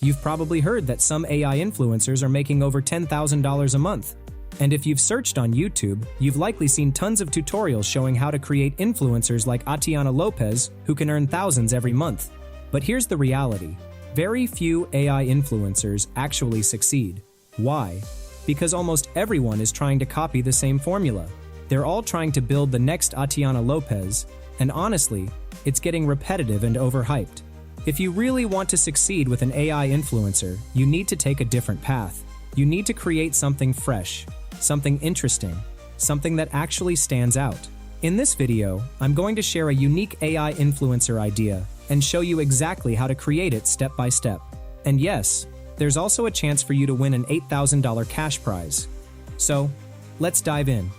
You've probably heard that some AI influencers are making over $10,000 a month. And if you've searched on YouTube, you've likely seen tons of tutorials showing how to create influencers like Tatiana Lopez, who can earn thousands every month. But here's the reality. Very few AI influencers actually succeed. Why? Because almost everyone is trying to copy the same formula. They're all trying to build the next Tatiana Lopez, and honestly, it's getting repetitive and overhyped. If you really want to succeed with an AI influencer, you need to take a different path. You need to create something fresh, something interesting, something that actually stands out. In this video, I'm going to share a unique AI influencer idea and show you exactly how to create it step by step. And yes, there's also a chance for you to win an $8,000 cash prize. So, let's dive in.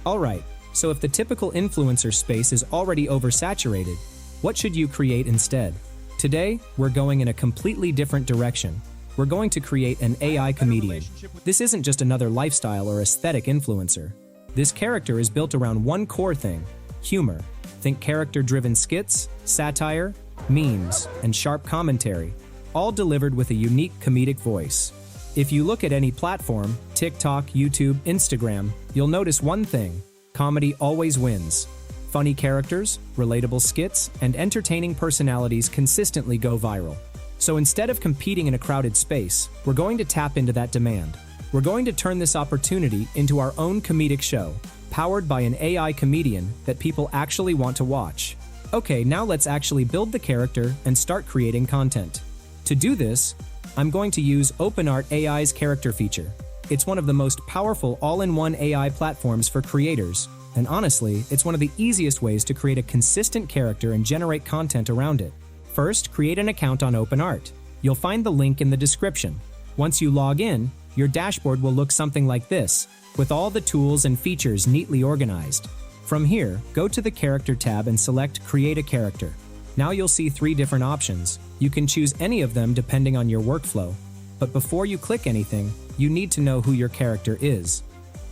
Alright, so if the typical influencer space is already oversaturated, what should you create instead? Today, we're going in a completely different direction. We're going to create an AI comedian. This isn't just another lifestyle or aesthetic influencer. This character is built around one core thing: humor. Think character-driven skits, satire, memes, and sharp commentary, all delivered with a unique comedic voice. If you look at any platform, TikTok, YouTube, Instagram, you'll notice one thing: comedy always wins. Funny characters, relatable skits, and entertaining personalities consistently go viral. So instead of competing in a crowded space, we're going to tap into that demand. We're going to turn this opportunity into our own comedic show, powered by an AI comedian that people actually want to watch. Okay, now let's actually build the character and start creating content. To do this, I'm going to use Openart AI's character feature. It's one of the most powerful all-in-one AI platforms for creators, and honestly, it's one of the easiest ways to create a consistent character and generate content around it. First, create an account on Openart. You'll find the link in the description. Once you log in, your dashboard will look something like this, with all the tools and features neatly organized. From here, go to the Character tab and select Create a Character. Now you'll see 3 different options. You can choose any of them depending on your workflow. But before you click anything, you need to know who your character is.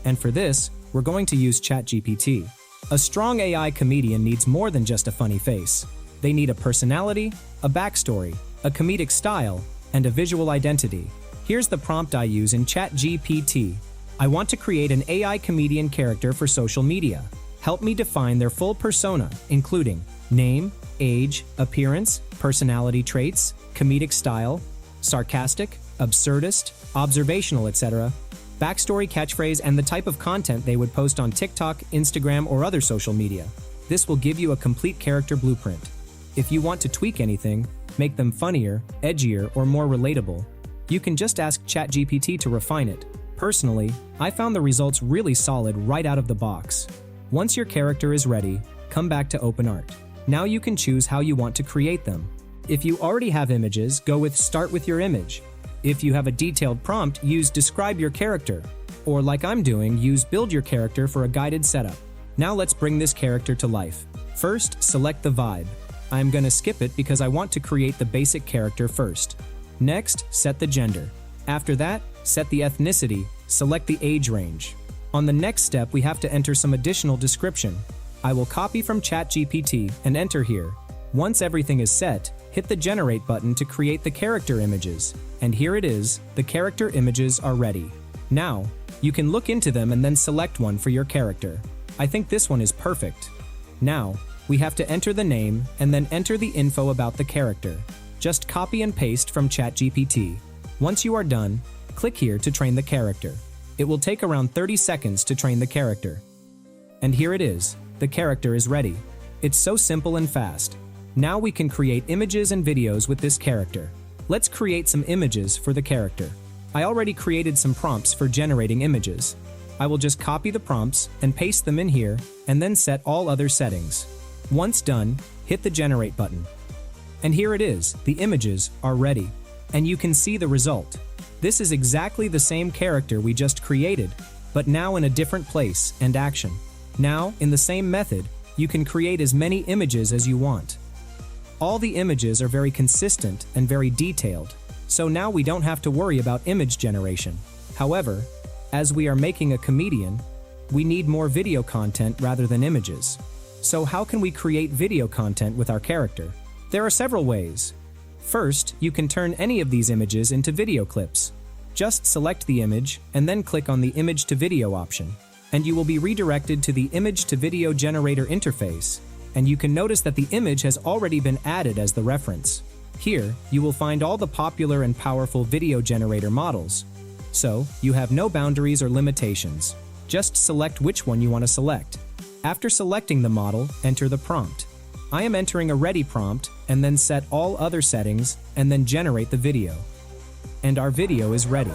And for this, we're going to use ChatGPT. A strong AI comedian needs more than just a funny face. They need a personality, a backstory, a comedic style, and a visual identity. Here's the prompt I use in ChatGPT. I want to create an AI comedian character for social media. Help me define their full persona, including name, age, appearance, personality traits, comedic style, sarcastic, absurdist, observational, etc., backstory, catchphrase, and the type of content they would post on TikTok, Instagram, or other social media. This will give you a complete character blueprint. If you want to tweak anything, make them funnier, edgier, or more relatable, you can just ask ChatGPT to refine it. Personally, I found the results really solid right out of the box. Once your character is ready, come back to Openart. Now you can choose how you want to create them. If you already have images, go with Start with your image. If you have a detailed prompt, use Describe your character. Or like I'm doing, use Build your character for a guided setup. Now let's bring this character to life. First, select the vibe. I'm gonna skip it because I want to create the basic character first. Next, set the gender. After that, set the ethnicity, select the age range. On the next step, we have to enter some additional description. I will copy from ChatGPT and enter here. Once everything is set, hit the Generate button to create the character images. And here it is, the character images are ready. Now, you can look into them and then select one for your character. I think this one is perfect. Now, we have to enter the name and then enter the info about the character. Just copy and paste from ChatGPT. Once you are done, click here to train the character. It will take around 30 seconds to train the character. And here it is, the character is ready. It's so simple and fast. Now we can create images and videos with this character. Let's create some images for the character. I already created some prompts for generating images. I will just copy the prompts and paste them in here and then set all other settings. Once done, hit the Generate button. And here it is, the images are ready. And you can see the result. This is exactly the same character we just created, but now in a different place and action. Now, in the same method, you can create as many images as you want. All the images are very consistent and very detailed, so now we don't have to worry about image generation. However, as we are making a comedian, we need more video content rather than images. So how can we create video content with our character? There are several ways. First, you can turn any of these images into video clips. Just select the image and then click on the image to video option, and you will be redirected to the image to video generator interface, and you can notice that the image has already been added as the reference. Here, you will find all the popular and powerful video generator models. So, you have no boundaries or limitations. Just select which one you want to select. After selecting the model, enter the prompt. I am entering a ready prompt and then set all other settings and then generate the video. And our video is ready.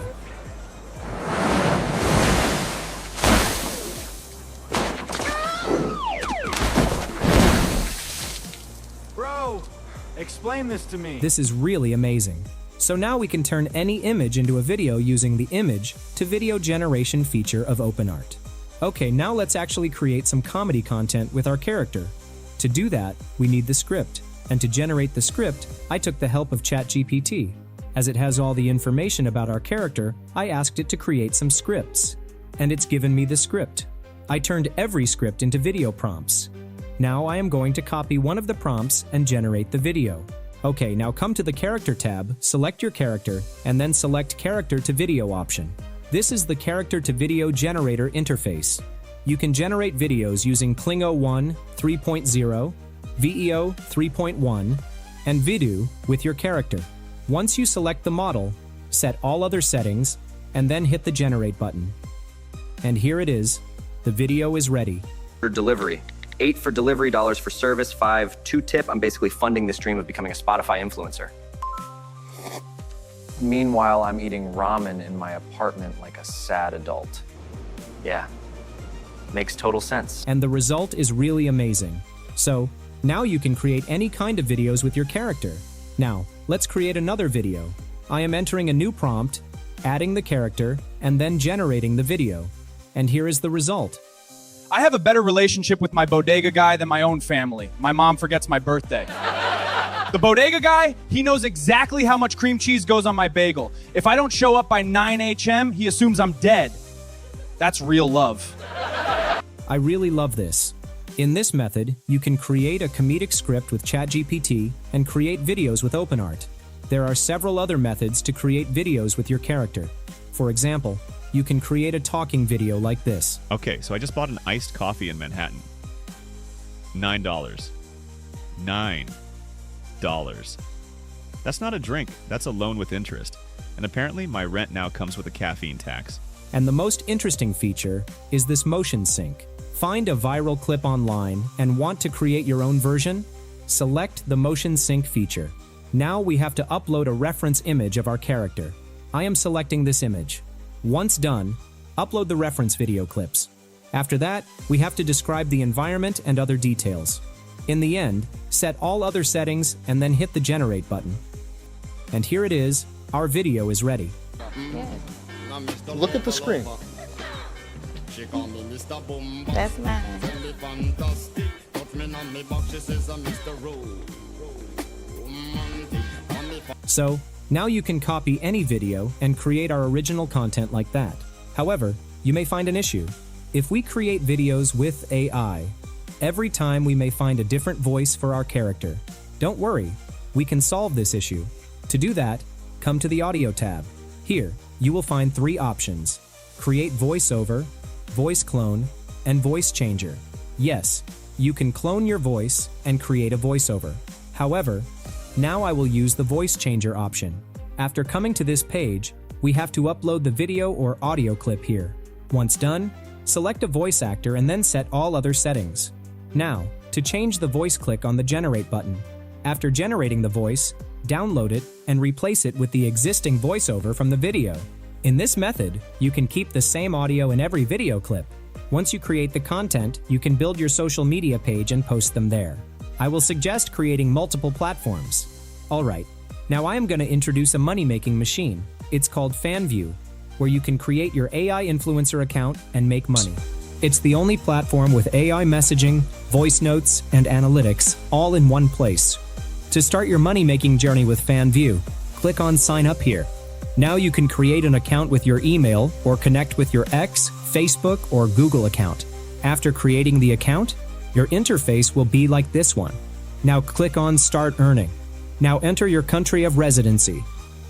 Bro, explain this to me. This is really amazing. So now we can turn any image into a video using the image to video generation feature of Openart. Okay, now let's actually create some comedy content with our character. To do that, we need the script. And to generate the script, I took the help of ChatGPT. As it has all the information about our character, I asked it to create some scripts. And it's given me the script. I turned every script into video prompts. Now I am going to copy one of the prompts and generate the video. Okay, now come to the Character tab, select your character, and then select Character to Video option. This is the Character to Video Generator interface. You can generate videos using Klingo 1, 3.0, VEO 3.1, and Vidu with your character. Once you select the model, set all other settings, and then hit the Generate button. And here it is. The video is ready. For delivery. 8 for delivery, dollars for service, 5, 2 tip. I'm basically funding this dream of becoming a Spotify influencer. Meanwhile, I'm eating ramen in my apartment like a sad adult. Yeah, makes total sense. And the result is really amazing. So, now you can create any kind of videos with your character. Now, let's create another video. I am entering a new prompt, adding the character, and then generating the video. And here is the result. I have a better relationship with my bodega guy than my own family. My mom forgets my birthday. The bodega guy, he knows exactly how much cream cheese goes on my bagel. If I don't show up by 9 h.m., he assumes I'm dead. That's real love. I really love this. In this method, you can create a comedic script with ChatGPT and create videos with Openart. There are several other methods to create videos with your character. For example, you can create a talking video like this. Okay, so I just bought an iced coffee in Manhattan. $9. $9. That's not a drink, that's a loan with interest. And apparently my rent now comes with a caffeine tax. And the most interesting feature is this motion sync. Find a viral clip online and want to create your own version? Select the motion sync feature. Now we have to upload a reference image of our character. I am selecting this image. Once done, upload the reference video clips. After that, we have to describe the environment and other details. In the end, set all other settings and then hit the Generate button. And here it is, our video is ready. Look at the screen. That's mine. So, now you can copy any video and create our original content like that. However, you may find an issue. If we create videos with AI, every time we may find a different voice for our character. Don't worry, we can solve this issue. To do that, come to the Audio tab. Here, you will find 3 options: Create Voiceover, Voice Clone, and Voice Changer. Yes, you can clone your voice and create a voiceover. However, now I will use the Voice Changer option. After coming to this page, we have to upload the video or audio clip here. Once done, select a voice actor and then set all other settings. Now, to change the voice, click on the Generate button. After generating the voice, download it and replace it with the existing voiceover from the video. In this method, you can keep the same audio in every video clip. Once you create the content, you can build your social media page and post them there. I will suggest creating multiple platforms. Alright, now I am going to introduce a money-making machine. It's called FanView, where you can create your AI influencer account and make money. It's the only platform with AI messaging, voice notes, and analytics all in one place. To start your money-making journey with FanView, click on Sign Up here. Now you can create an account with your email or connect with your X, Facebook, or Google account. After creating the account, Your interface will be like this one. Now click on Start Earning. Now enter your country of residency.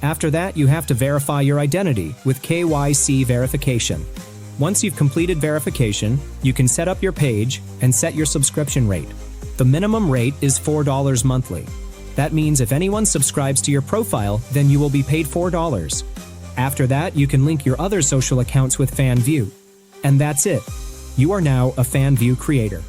After that, you have to verify your identity with KYC verification. Once you've completed verification, you can set up your page and set your subscription rate. The minimum rate is $4 monthly. That means if anyone subscribes to your profile, then you will be paid $4. After that, you can link your other social accounts with FanView. And that's it. You are now a FanView creator.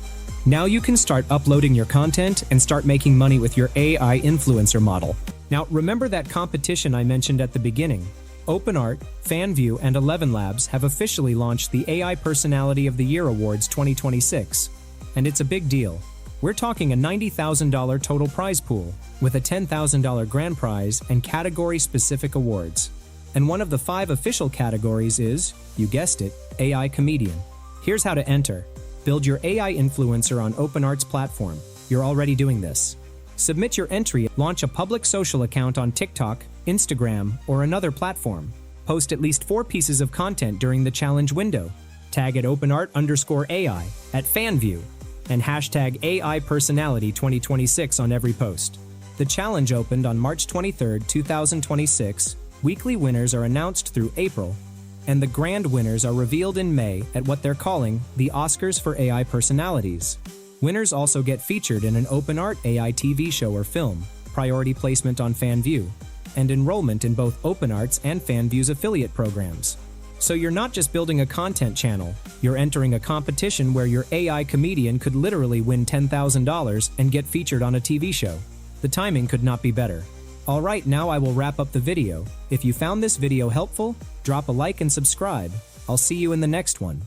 Now you can start uploading your content and start making money with your AI influencer model. Now remember that competition I mentioned at the beginning. Openart, FanView, and 11 Labs have officially launched the AI Personality of the Year Awards 2026. And it's a big deal. We're talking a $90,000 total prize pool, with a $10,000 grand prize and category-specific awards. And one of the 5 official categories is, you guessed it, AI Comedian. Here's how to enter. Build your AI influencer on Openart's platform. You're already doing this. Submit your entry, launch a public social account on TikTok, Instagram, or another platform. Post at least 4 pieces of content during the challenge window. Tag at Openart_AI, at FanView, and hashtag AI Personality 2026 on every post. The challenge opened on March 23, 2026. Weekly winners are announced through April, and the grand winners are revealed in May at what they're calling the Oscars for AI Personalities. Winners also get featured in an Openart AI TV show or film, priority placement on FanView, and enrollment in both Openart's and FanView's affiliate programs. So you're not just building a content channel, you're entering a competition where your AI comedian could literally win $10,000 and get featured on a TV show. The timing could not be better. Alright, now I will wrap up the video. If you found this video helpful, drop a like and subscribe. I'll see you in the next one.